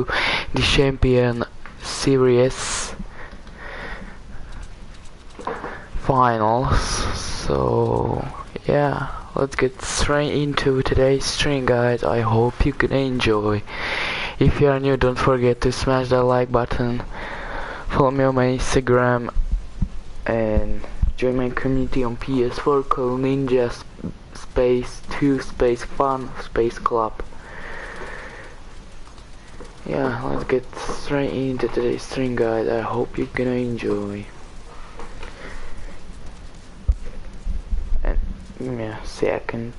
the Champion Series finals. So yeah, let's get straight into today's stream, guys. I hope you can enjoy. If you are new, don't forget to smash that like button, follow me on my Instagram, and join my community on PS4 called Ninja Space 2 Space Fun Space Club. Yeah, let's get straight into today's stream, guys. I hope you're gonna enjoy. And give me a second.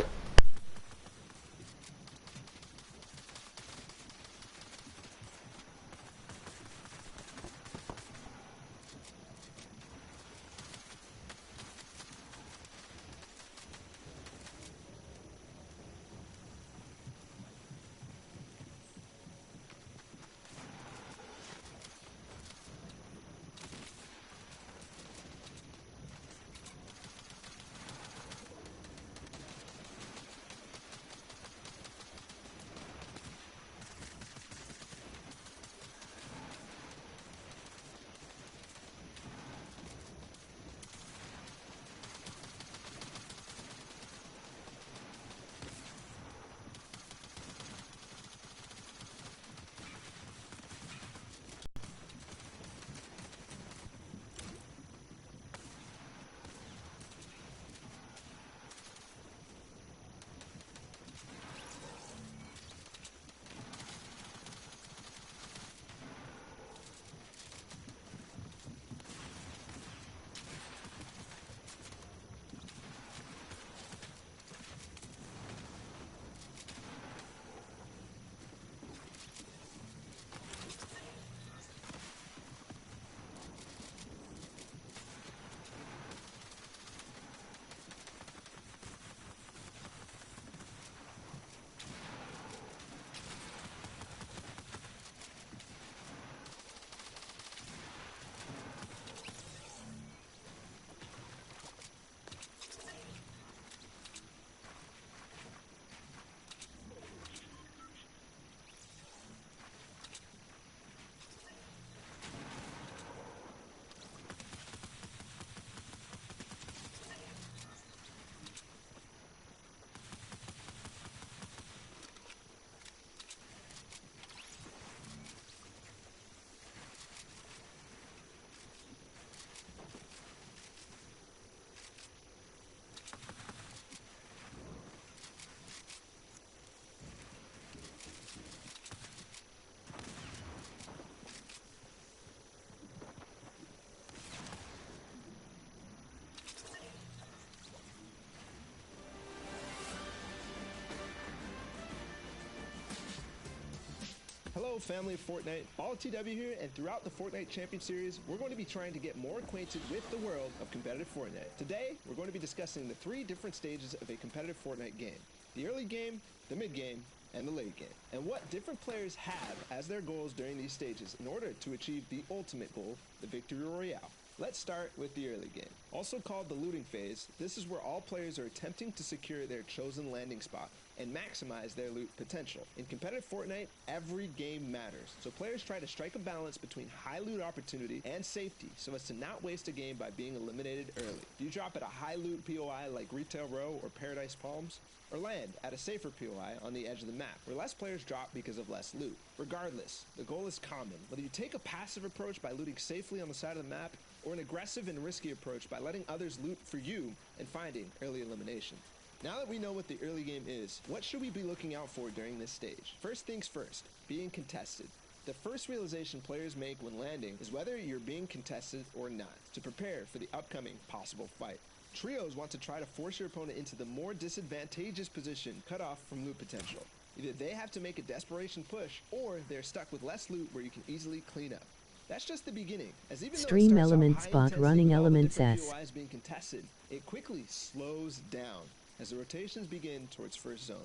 Hello family of Fortnite, BallTW here, and throughout the Fortnite Champion series, we're going to be trying to get more acquainted with the world of competitive Fortnite. Today, we're going to be discussing the 3 different stages of a competitive Fortnite game: the early game, the mid game, and the late game, and what different players have as their goals during these stages in order to achieve the ultimate goal, the Victory Royale. Let's start with the early game. Also called the looting phase, this is where all players are attempting to secure their chosen landing spot and maximize their loot potential. In competitive Fortnite, every game matters, so players try to strike a balance between high loot opportunity and safety so as to not waste a game by being eliminated early. Do you drop at a high loot POI like Retail Row or Paradise Palms? Or land at a safer POI on the edge of the map, where less players drop because of less loot? Regardless, the goal is common. Whether you take a passive approach by looting safely on the side of the map, or an aggressive and risky approach by letting others loot for you and finding early elimination. Now that we know what the early game is, what should we be looking out for during this stage? First things first, being contested. The first realization players make when landing is whether you're being contested or not, to prepare for the upcoming possible fight. Trios want to try to force your opponent into the more disadvantageous position cut off from loot potential. Either they have to make a desperation push, or they're stuck with less loot where you can easily clean up. That's just the beginning, as even Stream though it starts element out high spot intensity running with all the elements different S. POIs being contested, it quickly slows down as the rotations begin towards first zone.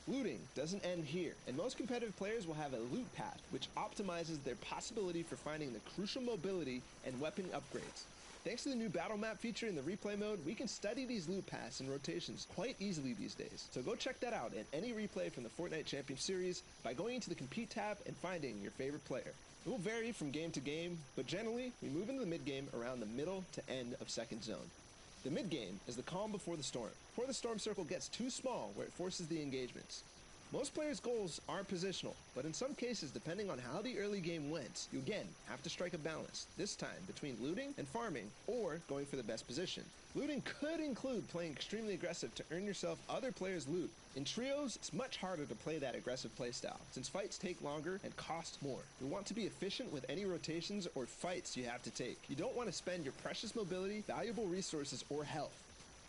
Looting doesn't end here, and most competitive players will have a loot path, which optimizes their possibility for finding the crucial mobility and weapon upgrades. Thanks to the new battle map feature in the replay mode, we can study these loot paths and rotations quite easily these days. So go check that out in any replay from the Fortnite Champion series by going into the Compete tab and finding your favorite player. It will vary from game to game, but generally, we move into the mid-game around the middle to end of second zone. The mid-game is the calm before the storm. Before the storm circle gets too small where it forces the engagements. Most players' goals aren't positional, but in some cases, depending on how the early game went, you again have to strike a balance, this time between looting and farming, or going for the best position. Looting could include playing extremely aggressive to earn yourself other players' loot. In trios, it's much harder to play that aggressive playstyle, since fights take longer and cost more. You want to be efficient with any rotations or fights you have to take. You don't want to spend your precious mobility, valuable resources, or health.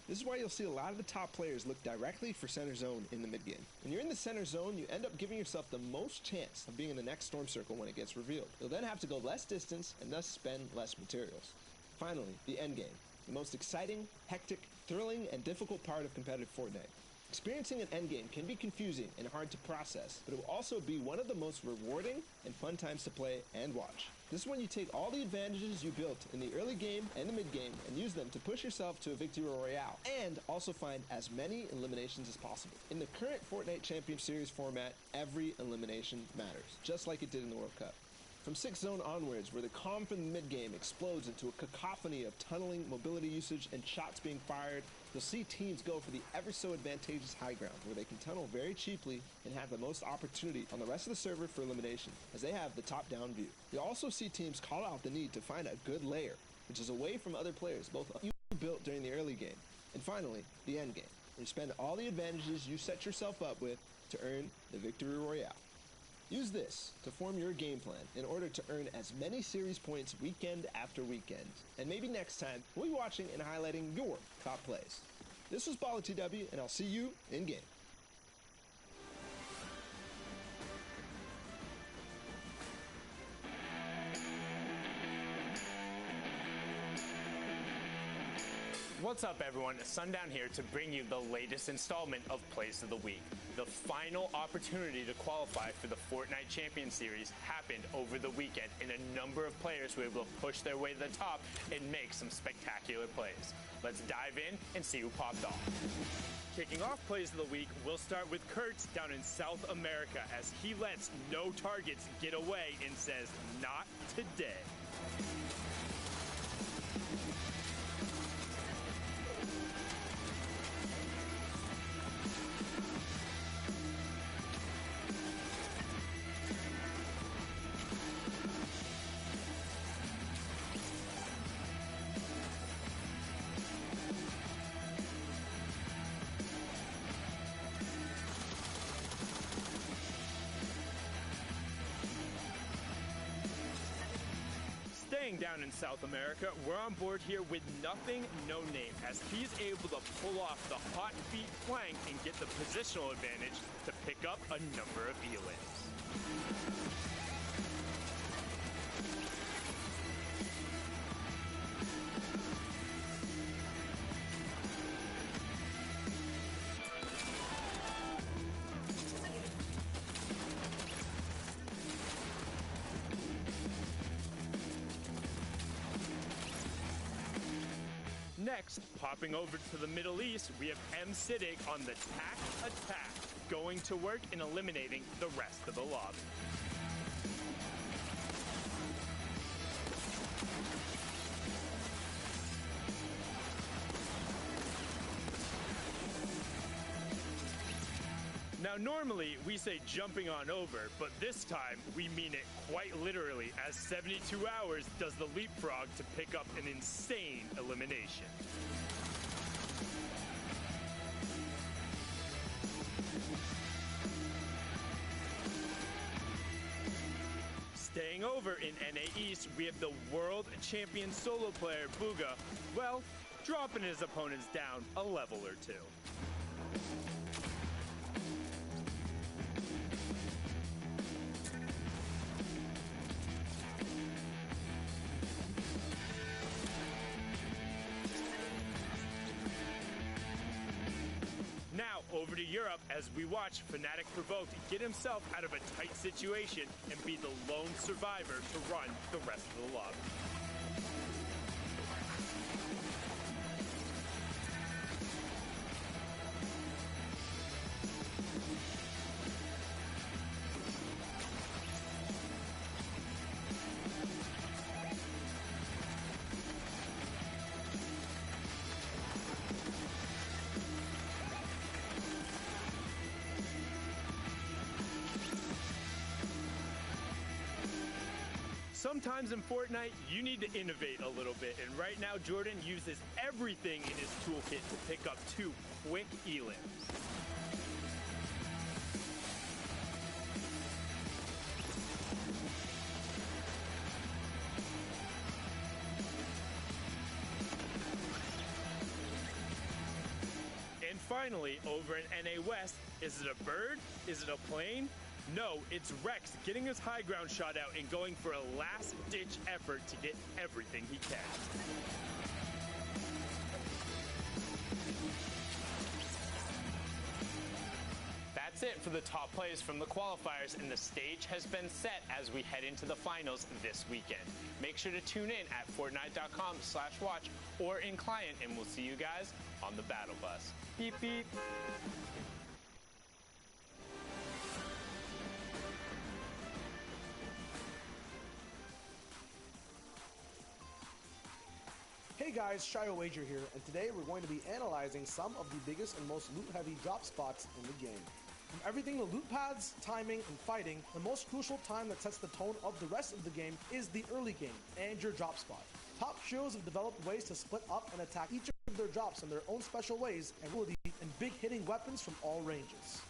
This is why you'll see a lot of the top players look directly for center zone in the mid-game. When you're in the center zone, you end up giving yourself the most chance of being in the next storm circle when it gets revealed. You'll then have to go less distance and thus spend less materials. Finally, the end game. The most exciting, hectic, thrilling, and difficult part of competitive Fortnite. Experiencing an endgame can be confusing and hard to process, but it will also be one of the most rewarding and fun times to play and watch. This is when you take all the advantages you built in the early game and the mid game and use them to push yourself to a victory royale, and also find as many eliminations as possible. In the current Fortnite Champion Series format, every elimination matters, just like it did in the World Cup. From 6th zone onwards, where the calm from the mid-game explodes into a cacophony of tunneling, mobility usage, and shots being fired, you'll see teams go for the ever-so advantageous high ground, where they can tunnel very cheaply and have the most opportunity on the rest of the server for elimination, as they have the top-down view. You'll also see teams call out the need to find a good layer, which is away from other players, both you built during the early game, and finally, the end game, where you spend all the advantages you set yourself up with to earn the victory royale. Use this to form your game plan in order to earn as many series points weekend after weekend. And maybe next time, we'll be watching and highlighting your top plays. This was BallaTW, and I'll see you in game. What's up everyone, Sundown here to bring you the latest installment of Plays of the Week. The final opportunity to qualify for the Fortnite Champion Series happened over the weekend, and a number of players were able to push their way to the top and make some spectacular plays. Let's dive in and see who popped off. Kicking off Plays of the Week, we'll start with Kurtz down in South America as he lets no targets get away and says, "Not today." Staying down in South America, we're on board here with Nothing No Name as he's able to pull off the hot feet flank and get the positional advantage to pick up a number of elims. Next, popping over to the Middle East, we have M. Siddiq on the Tac Attack, going to work and eliminating the rest of the lobby. Now normally we say jumping on over, but this time we mean it quite literally as 72 hours does the leapfrog to pick up an insane elimination. Staying over in NA East, we have the world champion solo player Booga, well, dropping his opponents down a level or two. Now, over to Europe as we watch Fnatic Provoked get himself out of a tight situation and be the lone survivor to run the rest of the lobby. Sometimes in Fortnite, you need to innovate a little bit, and right now Jordan uses everything in his toolkit to pick up 2 quick elims. And finally, over in NA West, is it a bird? Is it a plane? No, it's Rex getting his high ground shot out and going for a last-ditch effort to get everything he can. That's it for the top plays from the qualifiers, and the stage has been set as we head into the finals this weekend. Make sure to tune in at Fortnite.com/watch or in client, and we'll see you guys on the battle bus. Beep, beep. Hey guys, Shio Wager here, and today we're going to be analyzing some of the biggest and most loot-heavy drop spots in the game. From everything to loot pads, timing, and fighting, the most crucial time that sets the tone of the rest of the game is the early game and your drop spot. Top trios have developed ways to split up and attack each of their drops in their own special ways and ability and big hitting weapons from all ranges.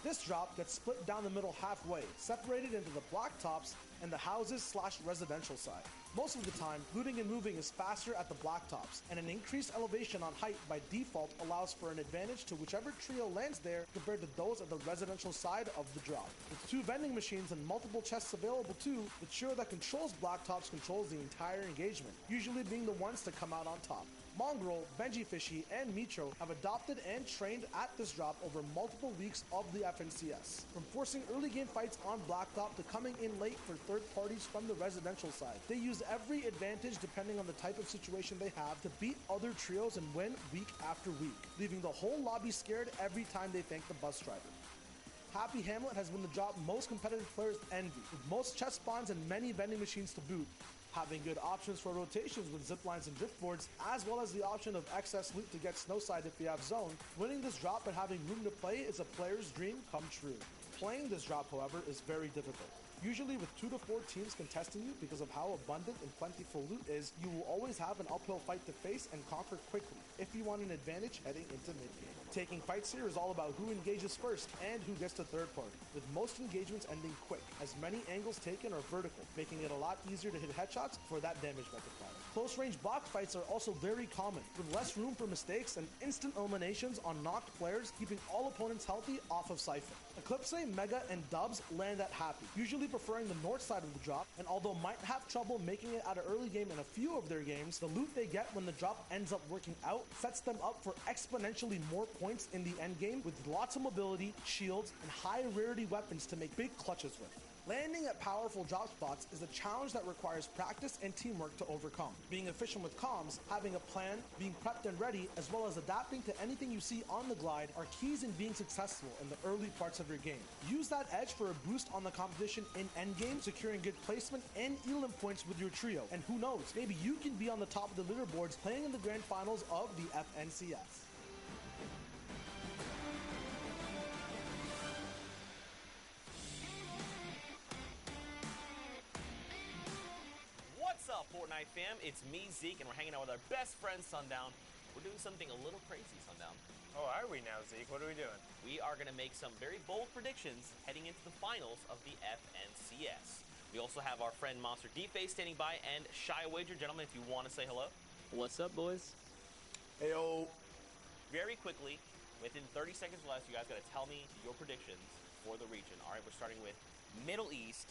This drop gets split down the middle halfway, separated into the blacktops and the houses/residential side. Most of the time, looting and moving is faster at the blacktops, and an increased elevation on height by default allows for an advantage to whichever trio lands there compared to those at the residential side of the drop. With 2 vending machines and multiple chests available too, the trio that controls blacktops controls the entire engagement, usually being the ones to come out on top. Mongrel, Benji Fishy, and Mitro have adopted and trained at this drop over multiple weeks of the FNCS. From forcing early game fights on blacktop to coming in late for third parties from the residential side, they use every advantage depending on the type of situation they have to beat other trios and win week after week, leaving the whole lobby scared every time they thank the bus driver. Happy Hamlet has been the drop most competitive players envy, with most chest spawns and many vending machines to boot. Having good options for rotations with ziplines and driftboards, as well as the option of excess loot to get snowside if you have zone, winning this drop and having room to play is a player's dream come true. Playing this drop, however, is very difficult. Usually with 2 to 4 teams contesting you because of how abundant and plentiful loot is, you will always have an uphill fight to face and conquer quickly if you want an advantage heading into mid-game. Taking fights here is all about who engages first and who gets to third party, with most engagements ending quick, as many angles taken are vertical, making it a lot easier to hit headshots for that damage multiplier. Close range box fights are also very common, with less room for mistakes and instant eliminations on knocked players, keeping all opponents healthy off of Siphon. Eclipse, Mega, and Dubs land at Happy, usually preferring the north side of the drop, and although might have trouble making it out of early game in a few of their games, the loot they get when the drop ends up working out sets them up for exponentially more points in the end game with lots of mobility, shields, and high rarity weapons to make big clutches with. Landing at powerful drop spots is a challenge that requires practice and teamwork to overcome. Being efficient with comms, having a plan, being prepped and ready, as well as adapting to anything you see on the glide are keys in being successful in the early parts of your game. Use that edge for a boost on the competition in endgame, securing good placement and elim points with your trio. And who knows, maybe you can be on the top of the leaderboards playing in the grand finals of the FNCS. What's up, Fortnite fam? It's me, Zeke, and we're hanging out with our best friend, Sundown. We're doing something a little crazy, Sundown. Oh, are we now, Zeke? What are we doing? We are going to make some very bold predictions heading into the finals of the FNCS. We also have our friend Monster D-Face standing by, and Shio Wager. Gentlemen, if you want to say hello. What's up, boys? Heyo. Very quickly, within 30 seconds or less, you guys got to tell me your predictions for the region. All right, we're starting with Middle East,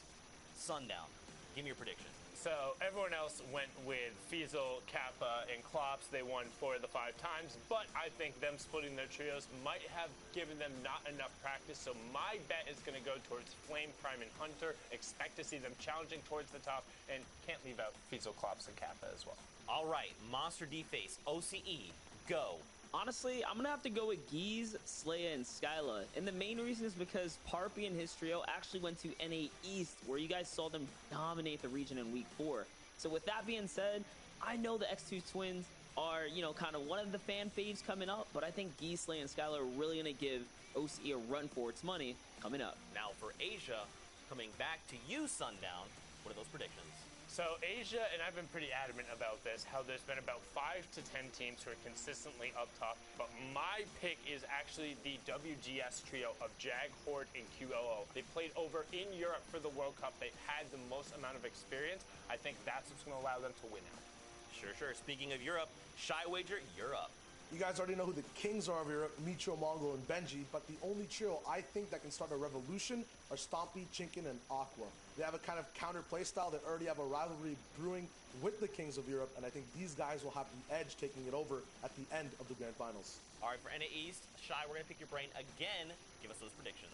Sundown. Give me your prediction. So everyone else went with Fiesel, Kappa, and Klops. They won 4 of the 5 times, but I think them splitting their trios might have given them not enough practice, so my bet is going to go towards Flame, Prime, and Hunter. Expect to see them challenging towards the top, and can't leave out Fiesel, Klops, and Kappa as well. All right, Monster D-Face, OCE, go. Honestly, I'm going to have to go with Geese, Slaya, and Skyla. And the main reason is because Parpy and his trio actually went to NA East, where you guys saw them dominate the region in Week 4. So with that being said, I know the X2 twins are, kind of one of the fan faves coming up, but I think Geese, Slaya, and Skyla are really going to give OCE a run for its money coming up. Now for Asia, coming back to you, Sundown, what What are those predictions? So Asia, and I've been pretty adamant about this, how there's been about 5 to 10 teams who are consistently up top, but my pick is actually the WGS trio of Jag, Horde, and QLO. They played over in Europe for the World Cup. They've had the most amount of experience. I think that's what's going to allow them to win out. Sure. Speaking of Europe, Shy Wager, you're up. You guys already know who the kings are of Europe, Micho, Mongo, and Benji, but the only trio I think that can start a revolution are Stompy, Chinkin, and Aqua. They have a kind of counter play style. They already have a rivalry brewing with the kings of Europe, and I think these guys will have the edge taking it over at the end of the Grand Finals. All right, for NA East, Shy, we're going to pick your brain again. Give us those predictions.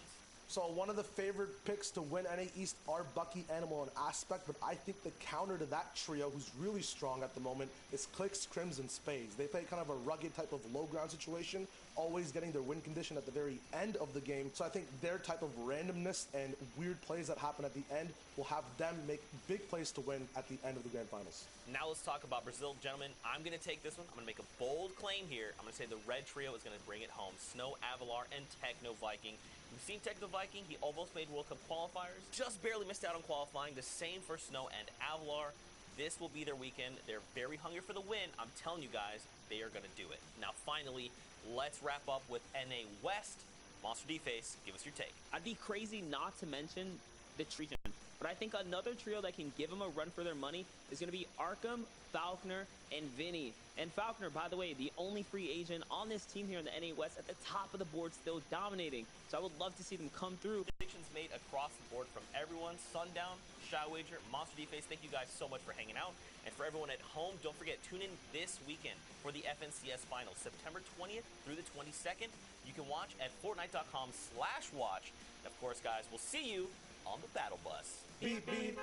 So one of the favorite picks to win NA East are Bucky, Animal, and Aspect, but I think the counter to that trio, who's really strong at the moment, is Clicks, Crims, and Spades. They play kind of a rugged type of low ground situation, always getting their win condition at the very end of the game. So I think their type of randomness and weird plays that happen at the end will have them make big plays to win at the end of the Grand Finals. Now let's talk about Brazil. Gentlemen, I'm going to take this one. I'm going to make a bold claim here. I'm going to say the red trio is going to bring it home. Snow, Avalar, and Techno Viking. We've seen Techno Viking. He almost made World Cup qualifiers. Just barely missed out on qualifying. The same for Snow and Avalar. This will be their weekend. They're very hungry for the win. I'm telling you guys, they are going to do it. Now, finally, let's wrap up with NA West. Monster D-Face, give us your take. I'd be crazy not to mention the trio, but I think another trio that can give them a run for their money is going to be Arkham, Falconer, and Vinny. And Falconer, by the way, the only free agent on this team here in the NA West, at the top of the board, still dominating. So I would love to see them come through. Predictions made across the board from everyone. Sundown, Shy Wager, Monster D-Face, thank you guys so much for hanging out. And for everyone at home, don't forget, tune in this weekend for the FNCS Finals, September 20th through the 22nd. You can watch at Fortnite.com/watch. And of course, guys, we'll see you on the battle bus. Beep, beep.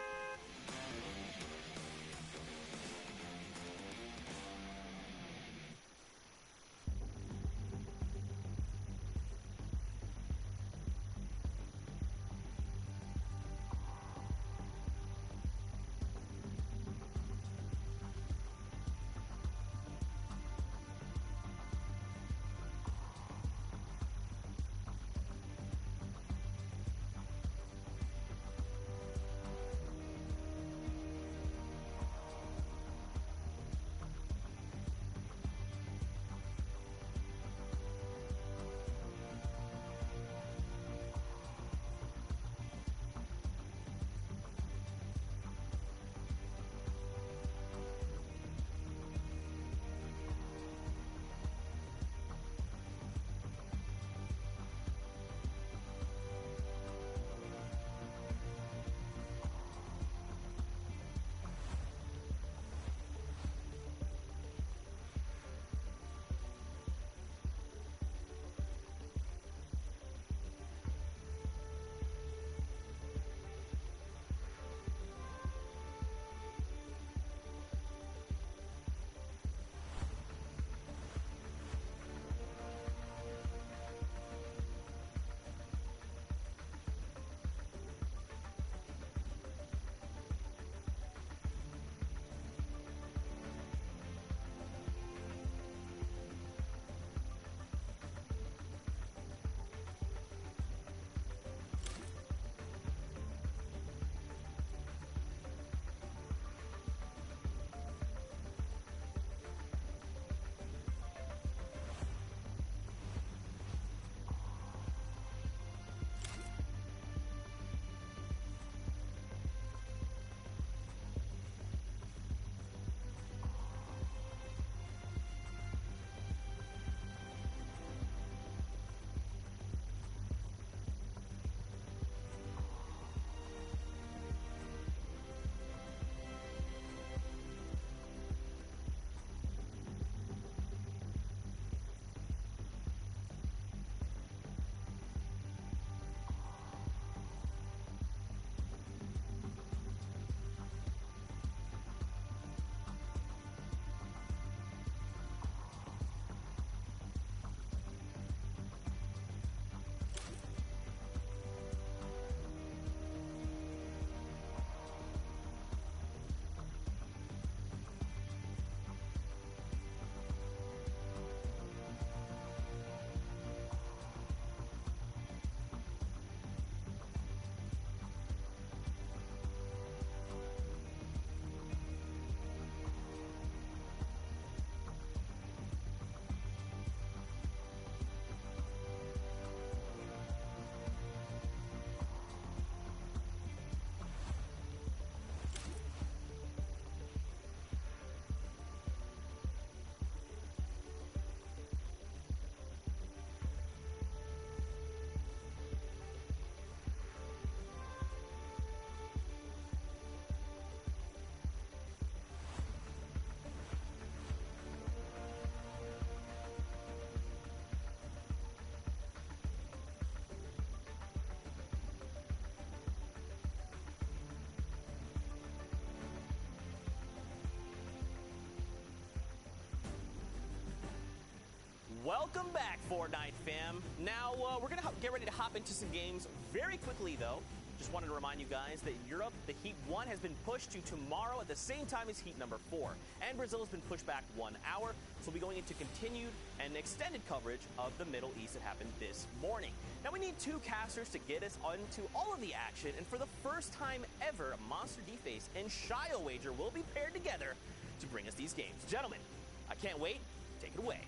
Welcome back, Fortnite fam. Now, we're going to get ready to hop into some games very quickly, though. Just wanted to remind you guys that Europe, the Heat 1 has been pushed to tomorrow at the same time as Heat number 4. And Brazil has been pushed back 1 hour, so we'll be going into continued and extended coverage of the Middle East that happened this morning. Now, we need 2 casters to get us onto all of the action, and for the first time ever, Monster D-Face and ShioWager will be paired together to bring us these games. Gentlemen, I can't wait. Take it away.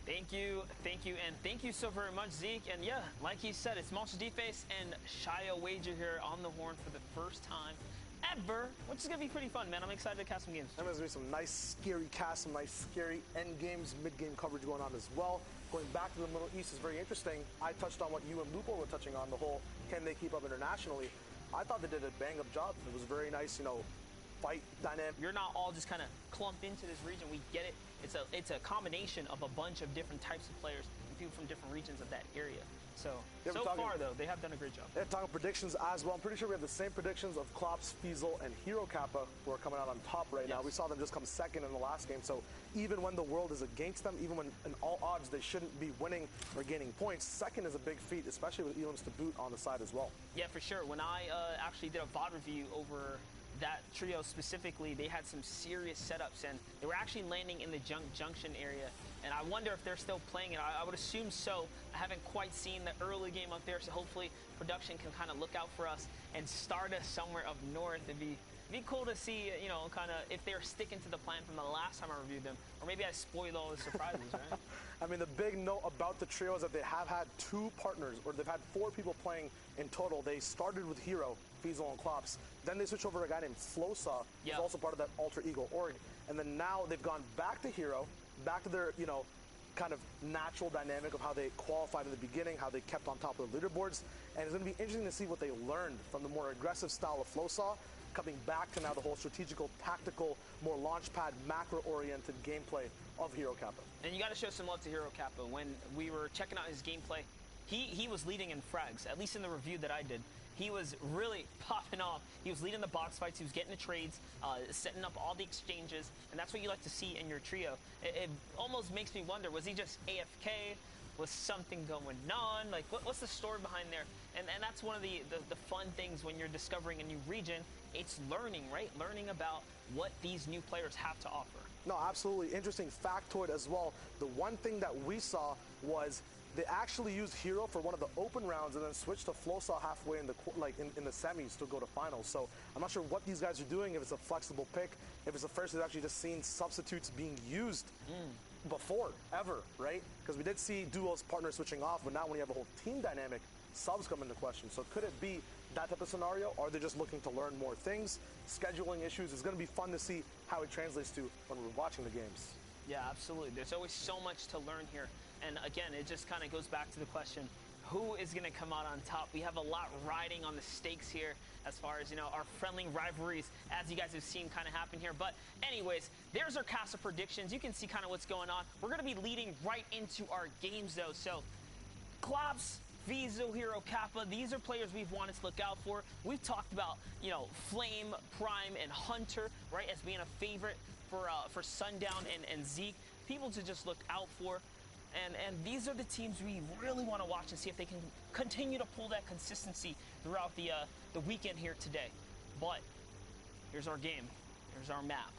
Thank you, and thank you so very much, Zeke. And yeah, like he said, it's Monster D-Face and ShioWager here on the horn for the first time ever, which is going to be pretty fun, man. I'm excited to cast some games. And there's going to be some nice, scary casts, some nice, scary end games, mid-game coverage going on as well. Going back to the Middle East is very interesting. I touched on what you and Lupo were touching on, the whole can they keep up internationally. I thought they did a bang-up job. It was very nice, you know, fight dynamic. You're not all just kind of clumped into this region. We get it. It's a combination of a bunch of different types of players and people from different regions of that area. So far, though, they have done a great job. They're talking predictions as well. I'm pretty sure we have the same predictions of Klops, Fiesel, and Hero Kappa, who are coming out on top right now. We saw them just come second in the last game. So even when the world is against them, even when in all odds they shouldn't be winning or gaining points, second is a big feat, especially with Elims to boot on the side as well. Yeah, for sure. When I actually did a VOD review over that trio specifically, they had some serious setups, and they were actually landing in the junction area, and I wonder if they're still playing it. I would assume so. I haven't quite seen the early game up there, so hopefully production can kind of look out for us and start us somewhere up north. It'd be cool to see, you know, kind of if they're sticking to the plan from the last time I reviewed them, or maybe I spoiled all the surprises, right? I mean, the big note about the trio is that they have had 2 partners, or they've had 4 people playing in total. They started with Hero, Fiesel, and Klops. Then they switched over to a guy named Flosaw, who's also part of that Alter Ego org. And then now they've gone back to Hero, back to their, you know, kind of natural dynamic of how they qualified in the beginning, how they kept on top of the leaderboards. And it's going to be interesting to see what they learned from the more aggressive style of Flosaw, coming back to now the whole strategical, tactical, more launchpad, macro-oriented gameplay of Hero Kappa. And you got to show some love to Hero Kappa. When we were checking out his gameplay, he was leading in frags, at least in the review that I did. He was really popping off. He was leading the box fights. He was getting the trades, setting up all the exchanges, and that's what you like to see in your trio. It almost makes me wonder, was he just AFK? Was something going on? Like, what's the story behind there? And that's one of the fun things when you're discovering a new region. It's learning, right? Learning about what these new players have to offer. No, absolutely. Interesting factoid as well. The one thing that we saw was they actually used Hero for one of the open rounds and then switched to Flosaw halfway in the in the semis to go to finals. So I'm not sure what these guys are doing, if it's a flexible pick, if it's the first they've actually just seen substitutes being used before, ever, right? Because we did see duos partners switching off, but now when you have a whole team dynamic, subs come into question. So could it be that type of scenario? Or are they just looking to learn more things? Scheduling issues. It's going to be fun to see how it translates to when we're watching the games. Yeah, absolutely. There's always so much to learn here. And again, it just kind of goes back to the question, who is going to come out on top? We have a lot riding on the stakes here as far as, you know, our friendly rivalries, as you guys have seen kind of happen here. But anyways, there's our cast of predictions. You can see kind of what's going on. We're going to be leading right into our games, though. So, Klops, Fiesel, Hero Kappa, these are players we've wanted to look out for. We've talked about, you know, Flame, Prime, and Hunter, right, as being a favorite for Sundown and Zeke. People to just look out for. And these are the teams we really want to watch and see if they can continue to pull that consistency throughout the weekend here today. But here's our game. Here's our map.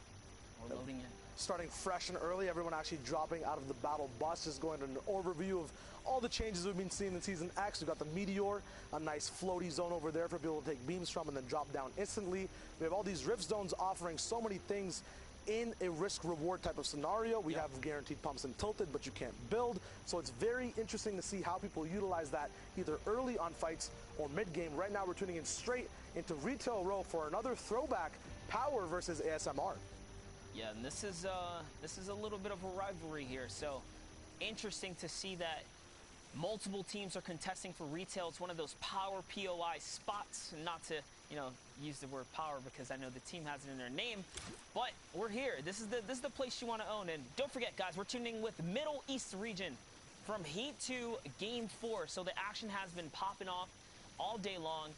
We're loading in. Starting fresh and early, everyone actually dropping out of the battle bus, just going to an overview of all the changes we've been seeing in Season X. We've got the Meteor, a nice floaty zone over there for people to take beams from and then drop down instantly. We have all these rift zones offering so many things in a risk-reward type of scenario. We have guaranteed pumps and tilted, but you can't build. So it's very interesting to see how people utilize that either early on fights or mid-game. Right now, we're tuning in straight into Retail Row for another throwback, Power versus ASMR. Yeah, and this is a little bit of a rivalry here. So interesting to see that multiple teams are contesting for Retail. It's one of those power POI spots. Not to, you know, use the word power because I know the team has it in their name, but we're here. This is the place you want to own. And don't forget, guys, we're tuning with Middle East region from Heat to Game 4. So the action has been popping off all day long,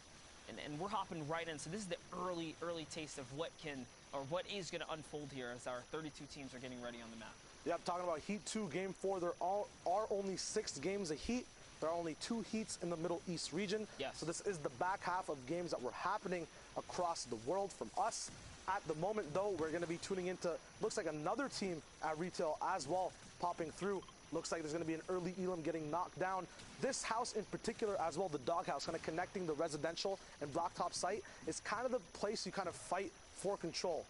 and we're hopping right in. So this is the early taste of what is going to unfold here as our 32 teams are getting ready on the map. Yep, talking about Heat 2, Game 4, there are only 6 games of Heat. There are only 2 heats in the Middle East region. Yes. So this is the back half of games that were happening across the world from us. At the moment, though, we're going to be tuning into, looks like another team at retail as well, popping through. Looks like there's going to be an early Elam getting knocked down. This house in particular as well, the doghouse, kind of connecting the residential and blacktop site, is kind of the place you kind of fight for control.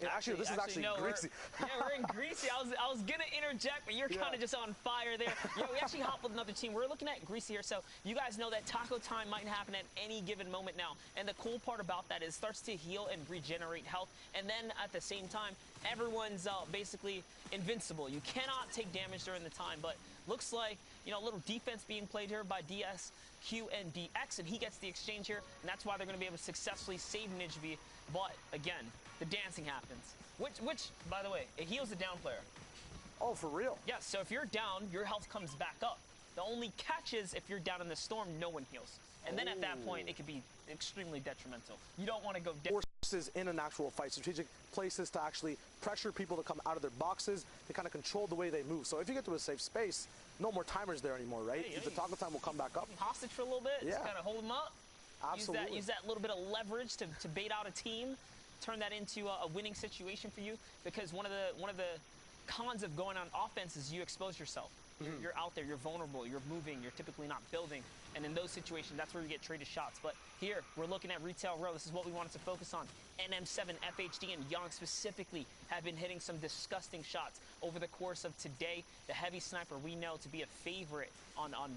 Actually, this is actually Greasy. We're in Greasy. I was gonna interject, but you're kind of just on fire there. We actually hopped with another team. We're looking at Greasy here, so you guys know that taco time might happen at any given moment now. And the cool part about that is it starts to heal and regenerate health, and then at the same time, everyone's basically invincible. You cannot take damage during the time, but looks like, you know, a little defense being played here by DSQ and DX, and he gets the exchange here, and that's why they're going to be able to successfully save Nijby. But again, the dancing happens, which by the way, it heals the down player. Oh, for real? Yes, so if you're down, your health comes back up. The only catch is if you're down in the storm, no one heals. And then at that point, it could be extremely detrimental. You don't want to go down. Forces in an actual fight, strategic places to actually pressure people to come out of their boxes, to kind of control the way they move. So if you get to a safe space, no more timers there anymore, right? The taco time will come back up. Hostage for a little bit, just kind of hold them up. Absolutely. Use that little bit of leverage to bait out a team, turn that into a winning situation for you. Because one of the cons of going on offense is you expose yourself. You're out there, you're vulnerable, you're moving, you're typically not building. And in those situations, that's where you get traded shots. But here, we're looking at Retail Row. This is what we wanted to focus on. NM7, FHD, and Young specifically have been hitting some disgusting shots over the course of today. The heavy sniper we know to be a favorite on a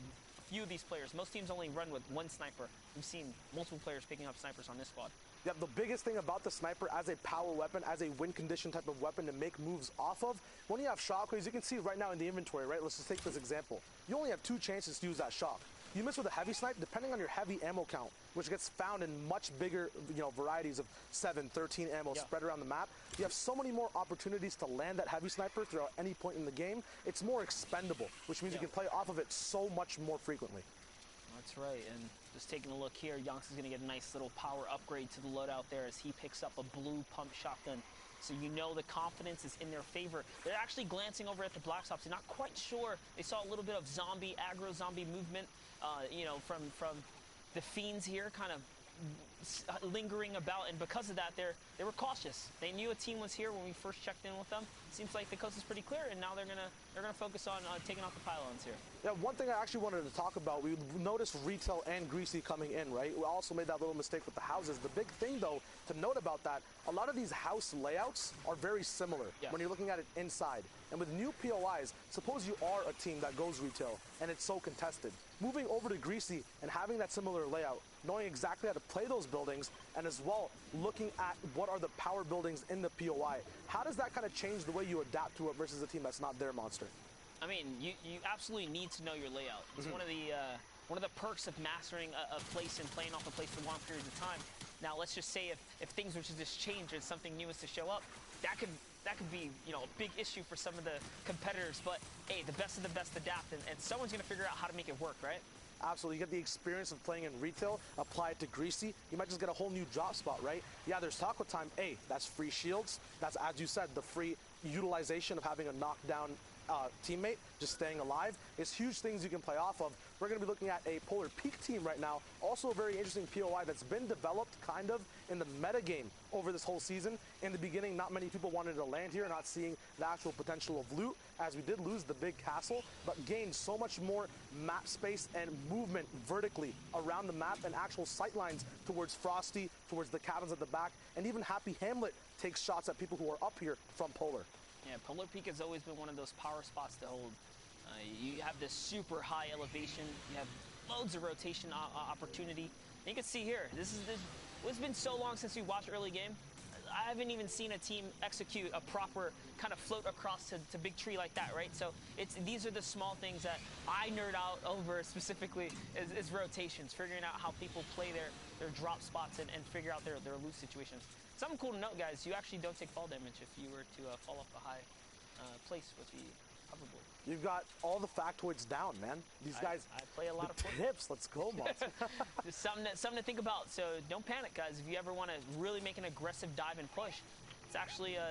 few of these players. Most teams only run with one sniper. We've seen multiple players picking up snipers on this squad. Yeah, the biggest thing about the sniper as a power weapon, as a win condition type of weapon to make moves off of, when you have shockwaves, you can see right now in the inventory, right? Let's just take this example. You only have 2 chances to use that shock. You miss with a heavy snipe, depending on your heavy ammo count, which gets found in much bigger, varieties of 7, 13 ammo spread around the map. You have so many more opportunities to land that heavy sniper throughout any point in the game. It's more expendable, which means you can play off of it so much more frequently. That's right, and just taking a look here, Yonks is going to get a nice little power upgrade to the loadout there as he picks up a blue pump shotgun. So you know the confidence is in their favor. They're actually glancing over at the Black Ops. They're not quite sure. They saw a little bit of aggro zombie movement, from the Fiends here, kind of lingering about, and because of that, they were cautious. They knew a team was here when we first checked in with them. Seems like the coast is pretty clear, and now they're gonna focus on taking out the pylons here. Yeah, one thing I actually wanted to talk about, we noticed Retail and Greasy coming in, right? We also made that little mistake with the houses. The big thing, though, to note about that, a lot of these house layouts are very similar when you're looking at it inside. And with new POIs, suppose you are a team that goes Retail, and it's so contested. Moving over to Greasy and having that similar layout, knowing exactly how to play those buildings, and as well looking at what are the power buildings in the POI. How does that kind of change the way you adapt to it versus a team that's not their monster? I mean, you absolutely need to know your layout. It's one of the perks of mastering a place and playing off a place for long periods of time. Now, let's just say if things were to just change and something new is to show up, that could be, a big issue for some of the competitors. But hey, the best of the best adapt, and someone's gonna figure out how to make it work, right? Absolutely. You get the experience of playing in Retail, apply it to Greasy. You might just get a whole new drop spot, right? Yeah, there's taco time. Hey, that's free shields. That's, as you said, the free utilization of having a knockdown teammate just staying alive. It's huge things you can play off of. We're going to be looking at a Polar Peak team right now. Also a very interesting POI that's been developed kind of in the meta game over this whole season. In the beginning, not many people wanted to land here, not seeing the actual potential of loot, as we did lose the big castle, but gained so much more map space and movement vertically around the map and actual sight lines towards Frosty, towards the cabins at the back, and even Happy Hamlet takes shots at people who are up here from Polar. Yeah, Polar Peak has always been one of those power spots to hold. You have this super high elevation. You have loads of rotation opportunity. And you can see here, it's been so long since we watched early game. I haven't even seen a team execute a proper kind of float across to Big Tree like that, right? So these are the small things that I nerd out over specifically is rotations, figuring out how people play their drop spots and figure out their loot situations. Something cool to note, guys, you actually don't take fall damage if you were to fall off a high place with the hoverboard. You've got all the factoids down, man. These guys, I play a lot of tips. Let's go, Monty. Just something to think about. So don't panic, guys. If you ever want to really make an aggressive dive and push, it's actually a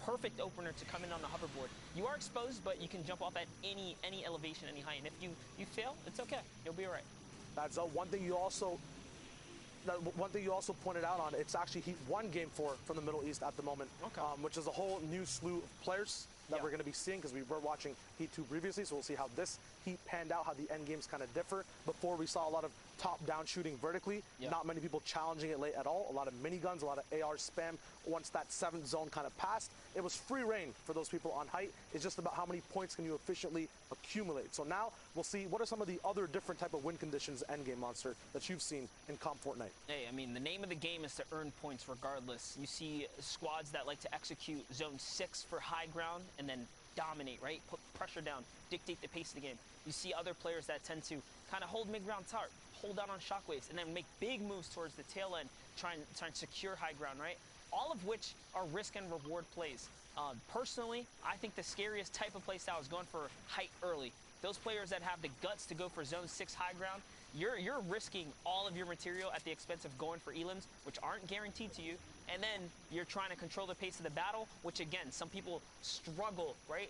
perfect opener to come in on the hoverboard. You are exposed, but you can jump off at any elevation, any height. And if you fail, it's okay. You'll be all right. That's one thing you also pointed out on. It's actually Heat 1 Game 4 from the Middle East at the moment, Okay. Which is a whole new slew of players that we're going to be seeing, because we were watching Heat 2 previously, so we'll see how this Heat panned out, how the end games kind of differ. Before, we saw a lot of top-down shooting vertically, not many people challenging it late at all, a lot of miniguns, a lot of AR spam. Once that 7th zone kind of passed, it was free reign for those people on height. It's just about how many points can you efficiently accumulate. So now we'll see what are some of the other different type of win conditions, endgame Monster, that you've seen in Comp Fortnite. Hey, I mean, the name of the game is to earn points regardless. You see squads that like to execute zone 6 for high ground and then dominate, right? Put pressure down, dictate the pace of the game. You see other players that tend to kind of hold mid-ground tarp, hold down on shockwaves, and then make big moves towards the tail end, try and secure high ground, right? All of which are risk and reward plays. Personally, I think the scariest type of play style is going for height early. Those players that have the guts to go for zone 6 high ground, you're risking all of your material at the expense of going for elims, which aren't guaranteed to you, and then you're trying to control the pace of the battle, which again, some people struggle, right,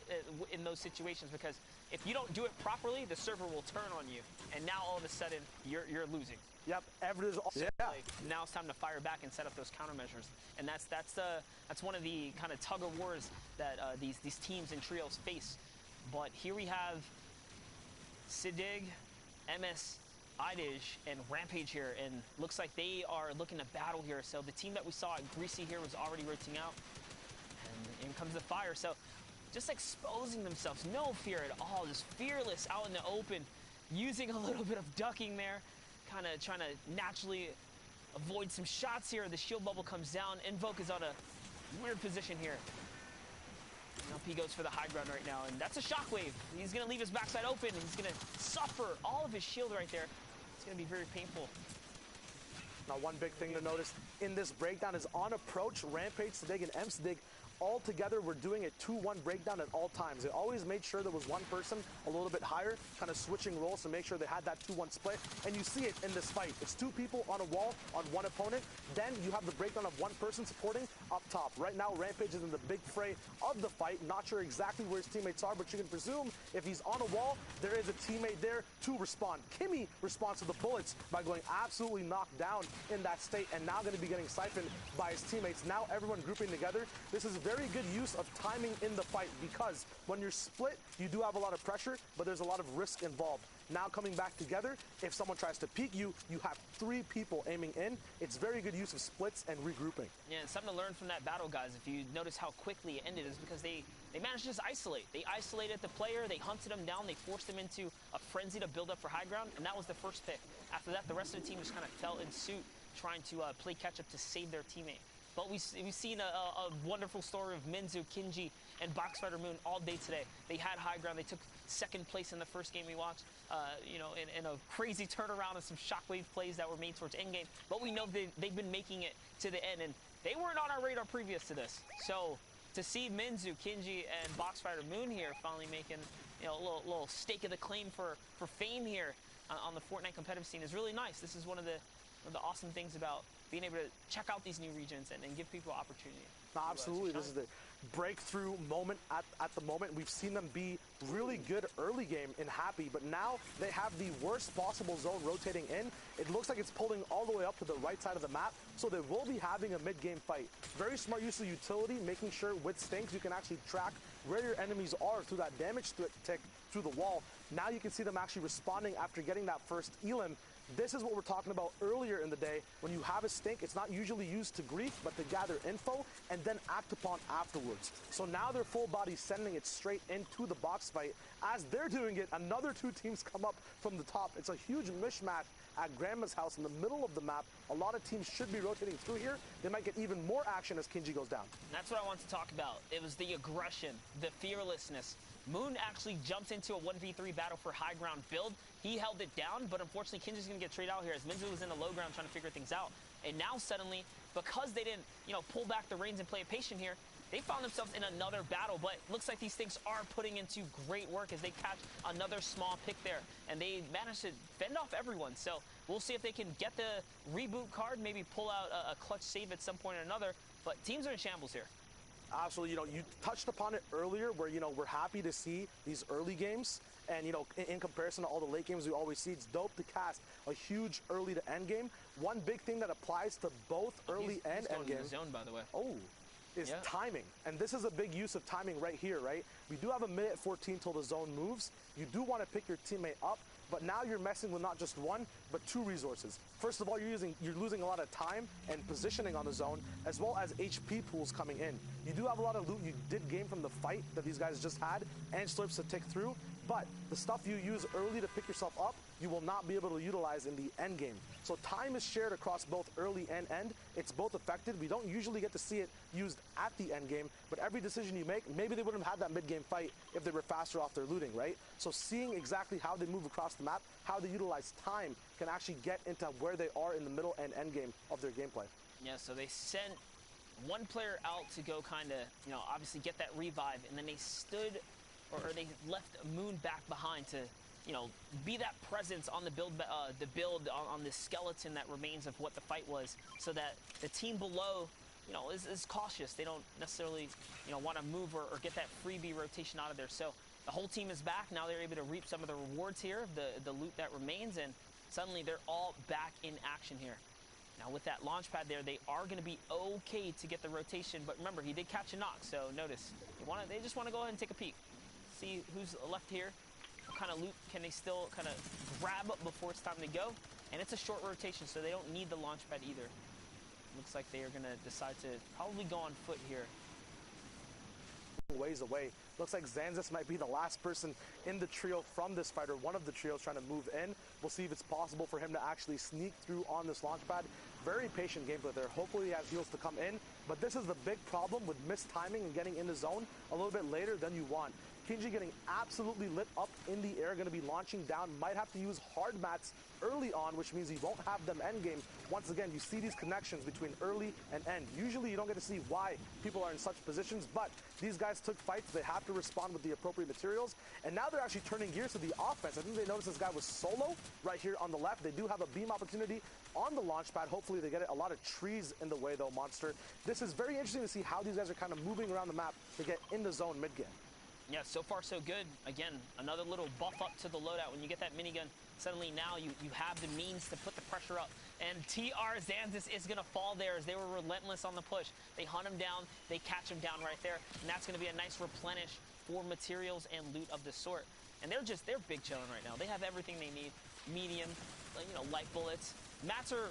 in those situations, because if you don't do it properly, the server will turn on you, and now all of a sudden you're losing. Yep, Now it's time to fire back and set up those countermeasures, and that's one of the kind of tug of wars that these teams and trios face. But here we have Sidig, MS, Idij, and Rampage here, and looks like they are looking to battle here. So the team that we saw at Greasy here was already rotating out, and in comes the fire. So just exposing themselves, no fear at all, just fearless out in the open, using a little bit of ducking there, kind of trying to naturally avoid some shots here. The shield bubble comes down. Invoke is on a weird position here. Now P goes for the high ground right now, and that's a shockwave. He's going to leave his backside open. He's going to suffer all of his shield right there. It's going to be very painful. Now, one big thing to notice in this breakdown is on approach, Rampage, Sidig, and M-Sidig all together were doing a 2-1 breakdown at all times. They always made sure there was one person a little bit higher, kind of switching roles to make sure they had that 2-1 split. And you see it in this fight. It's 2 people on a wall on one opponent. Then you have the breakdown of one person supporting up top. Right now, Rampage is in the big fray of the fight. Not sure exactly where his teammates are, but you can presume if he's on a wall, there is a teammate there to respond. Kimmy responds to the bullets by going absolutely knocked down in that state, and now going to be getting siphoned by his teammates. Now everyone grouping together. This is very good use of timing in the fight, because when you're split, you do have a lot of pressure, but there's a lot of risk involved. Now coming back together, if someone tries to peek you, you have 3 people aiming in. It's very good use of splits and regrouping. Yeah, and something to learn from that battle, guys. If you notice how quickly it ended, is because they managed to just isolate. They isolated the player, they hunted him down, they forced him into a frenzy to build up for high ground, and that was the first pick. After that, the rest of the team just kind of fell in suit, trying to play catch-up to save their teammate. But we've seen a wonderful story of Minzu, Kinji, and Boxfighter Moon all day today. They had high ground. They took 2nd place in the first game we watched, in a crazy turnaround and some shockwave plays that were made towards endgame. But we know they've been making it to the end, and they weren't on our radar previous to this. So to see Minzu, Kinji, and Boxfighter Moon here finally making a little stake of the claim for fame here on the Fortnite competitive scene is really nice. This is one of the awesome things about being able to check out these new regions and give people opportunity. No, absolutely. This is the breakthrough moment at the moment. We've seen them be really good early game in Happy, but now they have the worst possible zone rotating in. It looks like it's pulling all the way up to the right side of the map, so they will be having a mid-game fight. Very smart use of utility, making sure with stinks you can actually track where your enemies are through that damage tick through the wall. Now you can see them actually responding after getting that first elim. This is what we're talking about earlier in the day. When you have a stink, it's not usually used to grief, but to gather info and then act upon afterwards. So now they're full body sending it straight into the box fight. As they're doing it, another 2 teams come up from the top. It's a huge mishmash at Grandma's house in the middle of the map. A lot of teams should be rotating through here. They might get even more action as Kinji goes down. That's what I want to talk about. It was the aggression, the fearlessness. Moon actually jumps into a 1v3 battle for high ground build. He held it down, but unfortunately Kinji's going to get traded out here as Minzu was in the low ground trying to figure things out. And now suddenly, because they didn't, pull back the reins and play it patient here, they found themselves in another battle. But looks like these things are putting into great work as they catch another small pick there. And they managed to fend off everyone. So we'll see if they can get the reboot card, maybe pull out a clutch save at some point or another. But teams are in shambles here. Absolutely. You know, you touched upon it earlier where, you know, we're happy to see these early games. And, you know, in comparison to all the late games we always see, it's dope to cast a huge early to end game. One big thing that applies to both early and end game. The zone, by the way. Is timing. And this is a big use of timing right here, right? We do have a minute 14 till the zone moves. You do want to pick your teammate up, but now you're messing with not just one, but two resources. First of all, you're losing a lot of time and positioning on the zone, as well as HP pools coming in. You do have a lot of loot you did gain from the fight that these guys just had, and slurps to tick through, but the stuff you use early to pick yourself up, you will not be able to utilize in the end game. So time is shared across both early and end. It's both affected. We don't usually get to see it used at the end game, but every decision you make, maybe they wouldn't have had that mid-game fight if they were faster off their looting, right? So seeing exactly how they move across the map, how they utilize time, can actually get into where they are in the middle and end game of their gameplay. Yeah, so they sent one player out to go kind of, you know, obviously get that revive, and then they stood, or they left Moon back behind to, you know, be that presence on the build on this skeleton that remains of what the fight was, so that the team below, you know, is cautious. They don't necessarily, you know, want to move or get that freebie rotation out of there. So the whole team is back. Now they're able to reap some of the rewards here of the loot that remains, and suddenly they're all back in action here. Now with that launch pad there, they are going to be okay to get the rotation, but remember, he did catch a knock, so notice, they just want to go ahead and take a peek. See who's left here. What kind of loot can they still kind of grab up before it's time to go? And it's a short rotation, so they don't need the launch pad either. Looks like they are going to decide to probably go on foot here. Ways away. Looks like Xanxus might be the last person in the trio from this fight, or one of the trios trying to move in. We'll see if it's possible for him to actually sneak through on this launch pad. Very patient gameplay there. Hopefully he has heals to come in, but this is the big problem with missed timing and getting in the zone a little bit later than you want. Kinji getting absolutely lit up in the air, going to be launching down, might have to use hard mats early on, which means he won't have them end game. Once again, you see these connections between early and end. Usually you don't get to see why people are in such positions, but these guys took fights. They have to respond with the appropriate materials, and now they're actually turning gears to the offense. I think they noticed this guy was solo right here on the left. They do have a beam opportunity on the launch pad. Hopefully they get it. A lot of trees in the way though, Monster. This is very interesting to see how these guys are kind of moving around the map to get in the zone mid-game. Yeah, so far so good. Again, another little buff up to the loadout. When you get that minigun, suddenly now you have the means to put the pressure up. And TR Xanxus is going to fall there, as they were relentless on the push. They hunt him down, they catch him down right there, and that's going to be a nice replenish for materials and loot of the sort. And they're big chilling right now. They have everything they need. Medium, you know, light bullets. Mats are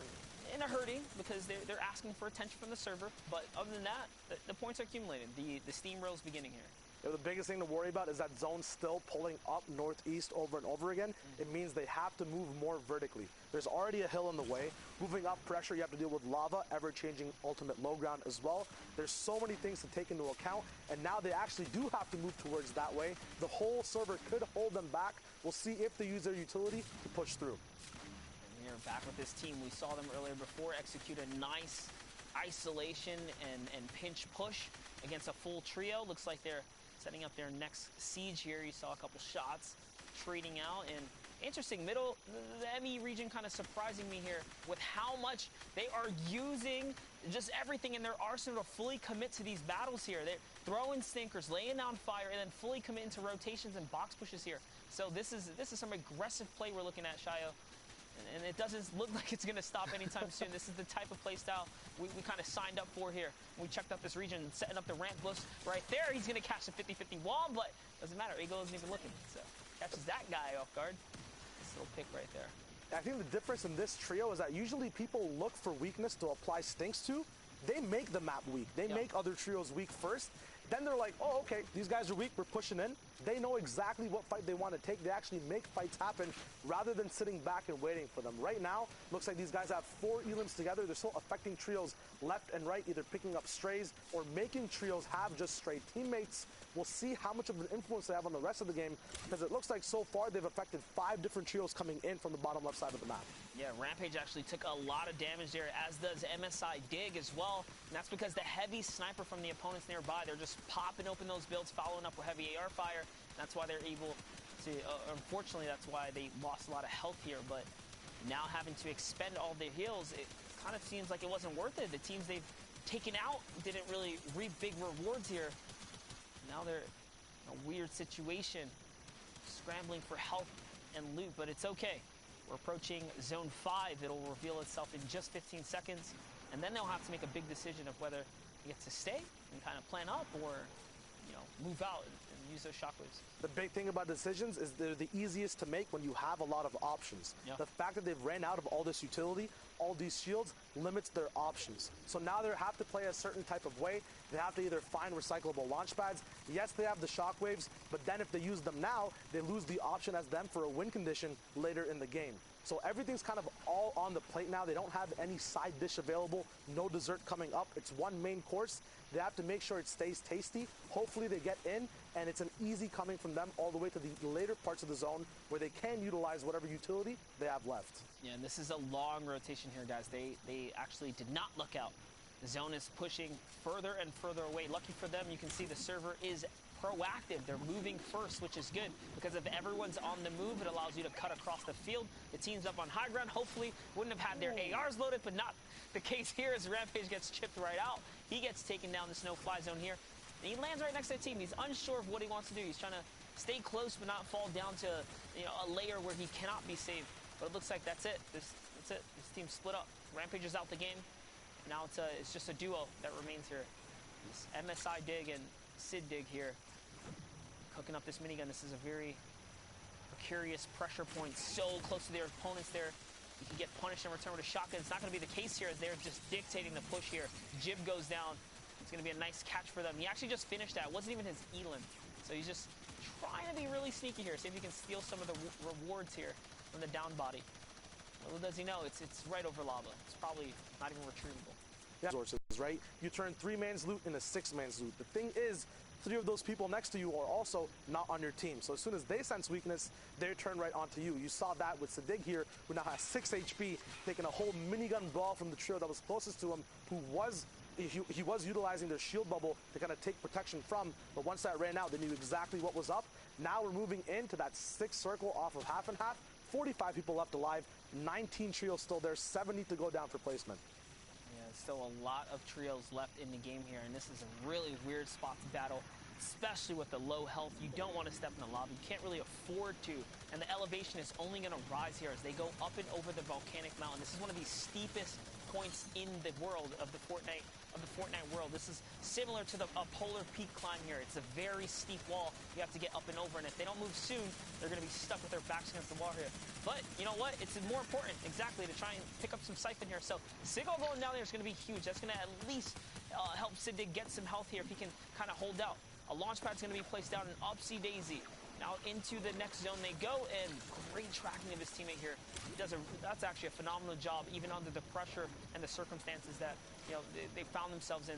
in a hurting because they're asking for attention from the server. But other than that, the points are accumulating. The steamroll's beginning here. The biggest thing to worry about is that zone still pulling up northeast over and over again. It means they have to move more vertically. There's already a hill in the way. Moving up pressure, you have to deal with lava, ever-changing ultimate low ground as well. There's so many things to take into account, and now they actually do have to move towards that way. The whole server could hold them back. We'll see if they use their utility to push through. And here, back with this team. We saw them earlier before execute a nice isolation and pinch push against a full trio. Looks like they're setting up their next siege here. You saw a couple shots trading out, and interesting middle, the ME region kind of surprising me here with how much they are using just everything in their arsenal to fully commit to these battles here. They're throwing stinkers, laying down fire, and then fully commit into rotations and box pushes here. So this is some aggressive play we're looking at, Shayo. And it doesn't look like it's going to stop anytime soon. This is the type of play style we kind of signed up for here. We checked out this region, setting up the ramp bush right there. He's going to catch the 50-50 wall, but doesn't matter. Eagle isn't even looking. So catches that guy off guard. This little pick right there. I think the difference in this trio is that usually people look for weakness to apply stinks to. They make the map weak. They make other trios weak first. Then they're like, oh, okay, these guys are weak, we're pushing in. They know exactly what fight they want to take. They actually make fights happen rather than sitting back and waiting for them. Right now, looks like these guys have 4 elims together. They're still affecting trios left and right, either picking up strays or making trios have just stray teammates. We'll see how much of an influence they have on the rest of the game, because it looks like so far they've affected 5 different trios coming in from the bottom left side of the map. Yeah, Rampage actually took a lot of damage there, as does MSI Dig as well. And that's because the heavy sniper from the opponents nearby, they're just popping open those builds, following up with heavy AR fire. That's why they're able to, unfortunately, that's why they lost a lot of health here. But now having to expend all their heals, it kind of seems like it wasn't worth it. The teams they've taken out, didn't really reap big rewards here. Now they're in a weird situation, scrambling for health and loot, but it's okay. We're approaching Zone 5. It'll reveal itself in just 15 seconds, and then they'll have to make a big decision of whether they get to stay and kind of plan up or, you know, move out and use those shockwaves. The big thing about decisions is they're the easiest to make when you have a lot of options. Yeah. The fact that they've ran out of all this utility, all these shields, limits their options. So now they have to play a certain type of way. They have to either find recyclable launch pads. Yes, they have the shockwaves, but then if they use them now, they lose the option as them for a win condition later in the game. So everything's kind of all on the plate now. They don't have any side dish available, no dessert coming up. It's one main course. They have to make sure it stays tasty. Hopefully they get in, and it's an easy coming from them all the way to the later parts of the zone where they can utilize whatever utility they have left. Yeah, and this is a long rotation here, guys. They actually did not look out. The zone is pushing further and further away. Lucky for them, you can see the server is proactive. They're moving first, which is good, because if everyone's on the move, it allows you to cut across the field. The team's up on high ground. Hopefully wouldn't have had their ARs loaded, but not the case here as Rampage gets chipped right out. He gets taken down this no-fly zone here. And he lands right next to the team. He's unsure of what he wants to do. He's trying to stay close but not fall down to, you know, a layer where he cannot be saved. But it looks like that's it. That's it. This team split up. Rampage is out the game. Now it's just a duo that remains here. This MSI dig and Sid dig here. Cooking up this minigun. This is a very precarious pressure point. So close to their opponents there. You can get punished in return with a shotgun. It's not going to be the case here. They're just dictating the push here. Jib goes down. It's going to be a nice catch for them. He actually just finished that. It wasn't even his elim. So he's just trying to be really sneaky here. See if he can steal some of the rewards here from the down body. Little does he know, it's right over lava. It's probably not even retrievable. Yeah, resources, right? You turn 3-man's loot into 6-man's loot. The thing is, 3 of those people next to you are also not on your team. So as soon as they sense weakness, they turn right onto you. You saw that with Sadig here, who now has 6 HP, taking a whole minigun brawl from the trio that was closest to him, who was he was utilizing their shield bubble to kind of take protection from, but once that ran out, they knew exactly what was up. Now we're moving into that 6 circle off of half and half. 45 people left alive, 19 trios still there, 7 need to go down for placement. Yeah, there's still a lot of trios left in the game here, and this is a really weird spot to battle, especially with the low health. You don't want to step in the lobby. You can't really afford to, and the elevation is only going to rise here as they go up and over the volcanic mountain. This is one of the steepest points in the world of the Fortnite world. This is similar to a polar peak climb here. It's a very steep wall you have to get up and over, and if they don't move soon, they're going to be stuck with their backs against the wall here. But you know what? It's more important, exactly, to try and pick up some siphon here. So Sigil going down there is going to be huge. That's going to at least help Siddig get some health here if he can kind of hold out. A launch pad's going to be placed down in Upsy Daisy. Now into the next zone they go, and great tracking of his teammate here. That's actually a phenomenal job, even under the pressure and the circumstances that they found themselves in.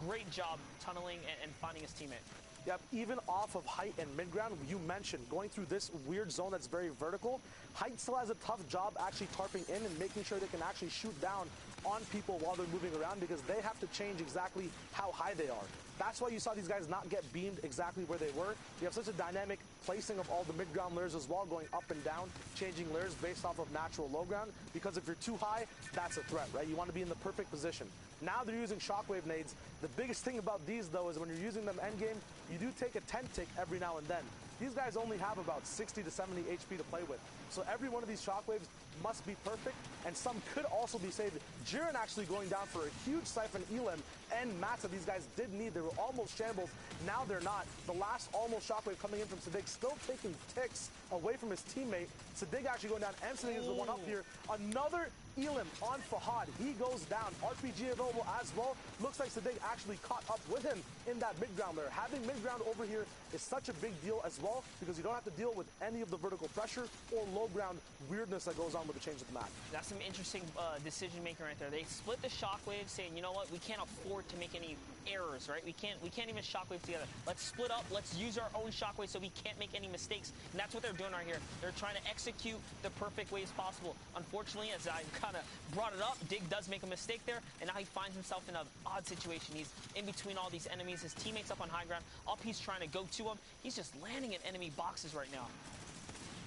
Great job tunneling and finding his teammate. Yep, even off of height and mid-ground, you mentioned going through this weird zone that's very vertical. Height still has a tough job actually tarping in and making sure they can actually shoot down on people while they're moving around, because they have to change exactly how high they are. That's why you saw these guys not get beamed exactly where they were. You have such a dynamic placing of all the mid-ground layers as well, going up and down, changing layers based off of natural low ground, because if you're too high, that's a threat, right? You want to be in the perfect position. Now they're using shockwave nades. The biggest thing about these, though, is when you're using them endgame, you do take a 10 tick every now and then. These guys only have about 60 to 70 HP to play with. So every one of these shockwaves must be perfect, and some could also be saved. Jiren actually going down for a huge siphon elim and mats that these guys did need. They were almost shambles. Now they're not. The last almost shockwave coming in from Sadig, still taking ticks away from his teammate. Sadig actually going down. Sadig is the one up here. Another elim on Fahad. He goes down. RPG available as well. Looks like Sadig actually caught up with him in that mid-ground layer. Having mid-ground over here is such a big deal as well, because you don't have to deal with any of the vertical pressure or low-ground weirdness that goes on with the change of the map. That's some interesting decision-making right there. They split the shockwave, saying, you know what, we can't afford to make any errors, right? We can't even shockwave together. Let's split up. Let's use our own shockwave so we can't make any mistakes. And that's what they're doing right here. They're trying to execute the perfect waves possible. Unfortunately, as I kind of brought it up, Dig does make a mistake there, and now he finds himself in an odd situation. He's in between all these enemies. His teammate's up on high ground. Up, he's trying to go to him. He's just landing in enemy boxes right now.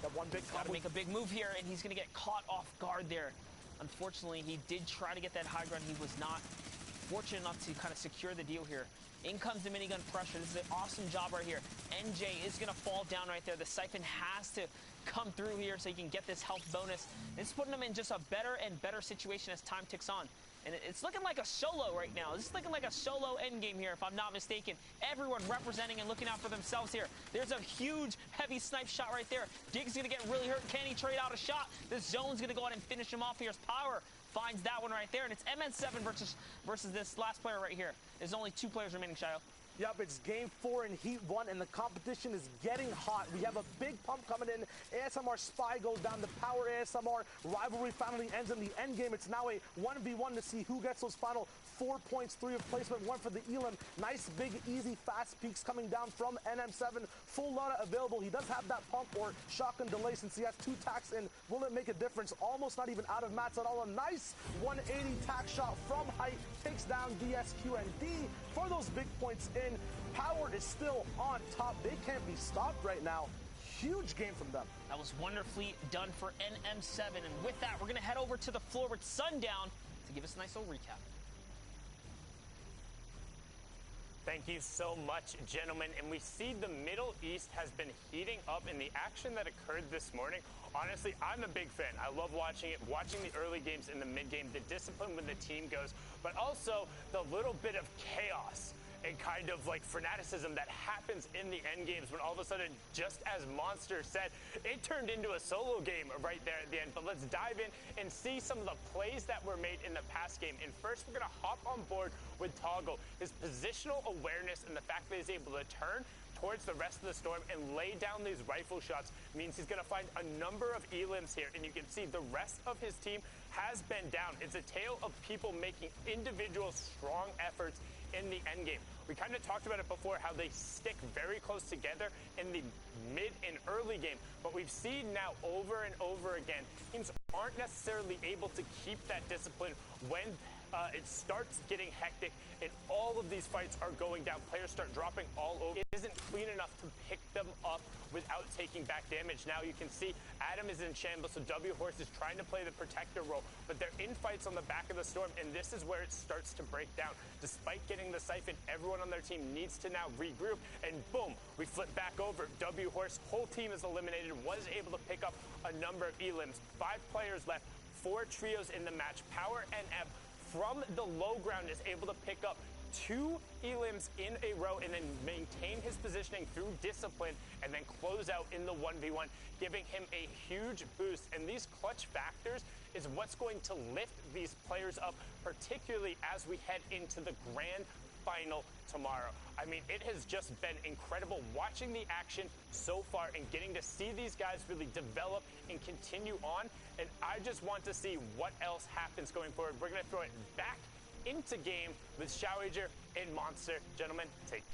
That one big got to make a big move here, and he's going to get caught off guard there. Unfortunately, he did try to get that high ground. He was not fortunate enough to kind of secure the deal here. In comes the minigun pressure. This is an awesome job right here. NJ is going to fall down right there. The Siphon has to come through here so he can get this health bonus. This is putting him in just a better and better situation as time ticks on. And it's looking like a solo right now. This is looking like a solo endgame here, if I'm not mistaken. Everyone representing and looking out for themselves here. There's a huge, heavy snipe shot right there. Dig's going to get really hurt. Can he trade out a shot? The zone's going to go out and finish him off here as Power finds that one right there. And it's MN7 versus this last player right here. There's only 2 players remaining, Shayo. Yep, it's game 4 in Heat 1, and the competition is getting hot. We have a big pump coming in. ASMR Spy goes down. The Power ASMR rivalry finally ends in the end game. It's now a 1v1 to see who gets those final 4 points, 3 of placement, 1 for the Elam. Nice, big, easy, fast peaks coming down from NM7. Full Lotta available. He does have that pump or shotgun delay since he has 2 tacks in. Will it make a difference? Almost not even out of mats at all. A nice 180 tack shot from height. Takes down DSQ and D for those big points in. Power is still on top. They can't be stopped right now. Huge game from them. That was wonderfully done for NM7. And with that, we're going to head over to the floor with Sundown to give us a nice little recap. Thank you so much, gentlemen. And we see the Middle East has been heating up in the action that occurred this morning. Honestly, I'm a big fan. I love watching it, watching the early games and the mid game, the discipline when the team goes, but also the little bit of chaos and kind of like fanaticism that happens in the end games when all of a sudden, just as Monster said, it turned into a solo game right there at the end. But let's dive in and see some of the plays that were made in the past game. And first, we're going to hop on board with Toggle. His positional awareness and the fact that he's able to turn towards the rest of the storm and lay down these rifle shots means he's going to find a number of elims here. And you can see the rest of his team has been down. It's a tale of people making individual strong efforts in the end game. We kind of talked about it before, how they stick very close together in the mid and early game, but we've seen now over and over again, teams aren't necessarily able to keep that discipline when it starts getting hectic and all of these fights are going down. Players start dropping all over. It isn't clean enough to pick them up without taking back damage. Now you can see Adam is in shambles, so W Horse is trying to play the protector role, but they're in fights on the back of the storm, and this is where it starts to break down. Despite getting the Siphon, everyone on their team needs to now regroup, and boom, we flip back over. W Horse, whole team is eliminated, was able to pick up a number of elims. 5 players left, 4 trios in the match. Power and Ebb from the low ground is able to pick up 2 elims in a row and then maintain his positioning through discipline and then close out in the 1v1, giving him a huge boost. And these clutch factors is what's going to lift these players up, particularly as we head into the grand final tomorrow. I mean, it has just been incredible watching the action so far and getting to see these guys really develop and continue on. And I just want to see what else happens going forward. We're going to throw it back into game with Showager and Monster. Gentlemen, take it.